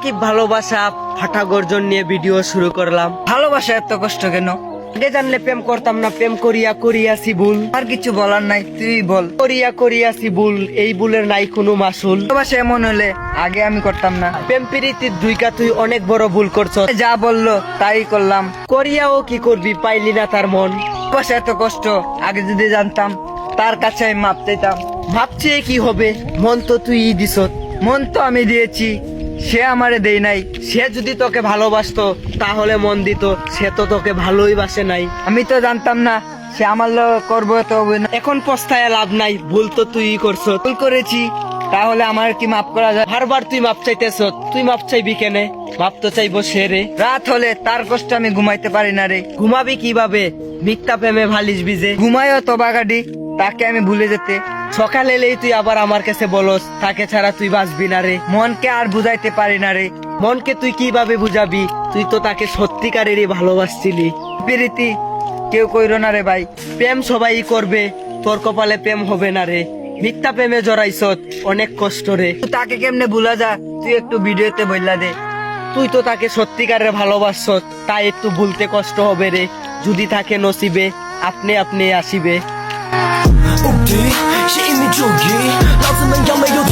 সাকিব ভালোবাসা ফাটা গর্জন নিয়ে ভিডিও শুরু করলাম। ভালোবাসা এত কষ্ট কেন? আগে জানলে প্রেম করতাম না, প্রেম করিয়া করিয়াছি ভুল। আর কিছু বলার নাই, তুই বল। করিয়া করিয়াছি ভুল, এই ভুলের নাই কোনো মাসুল। ভালোবাসা এমন হলে আগে আমি করতাম না। প্রেম প্রীতির দুইকা তুই অনেক বড় ভুল করছ। যা বললো তাই করলাম। করিয়াও কি করবি, পাইলি না তার মন। ভালোবাসা এত কষ্ট, আগে যদি জানতাম তার কাছে আমি মাপ চাইতাম। ভাবছে কি হবে, মন তো তুই দিস। মন তো আমি দিয়েছি, সে আমারে দেই নাই। সে যদি তোকে ভালোবাসতো তাহলে মন দিত, সে তো তোকে ভালোই বাসে নাই। আমি তো জানতাম না সে আমার করবো তো অভিনয়। এখন পস্তায় লাভ নাই, ভুল তো তুই করছ। ভুল করেছি, তাহলে আমার কি মাফ করা যায়? বারবার তুই মাপ চাইতেছ, তুই মাপ চাইবি কেনে? মাপ তো চাইবো সে রে। রাত হলে তার কষ্ট আমি ঘুমাইতে পারি না রে। ঘুমাবি কিভাবে, মিথ্যা প্রেমে ভালিস বিজে। ঘুমাইও তো বাগাডি, তাকে আমি ভুলে যেতে। সকাল এলেই তুই আবার আমার কাছে বলস তাকে ছাড়া তুই বাঁচবি না রে। মনকে আর বুঝাইতে পারি না রে। মনকে তুই কিভাবে বুঝাবি, তুই তো তাকে সত্যিকারেরই ভালোবাসছিলি। প্রীতি কেউ কইরো না রে ভাই। প্রেম সবাই করবে, তোর কপালে প্রেম হবে না রে। মিথ্যা প্রেমে জড়াইছ, অনেক কষ্ট রে। তুই তাকে কেমনে ভুলা যা, তুই একটু ভিডিওতে বললা দে। তুই তো তাকে সত্যিকারের ভালোবাসছ, তাই একটু ভুলতে কষ্ট হবে রে। যদি থাকে নসিবে, আপনি আপনি আসিবে। 옥디 시임이 조기 나서는 경매로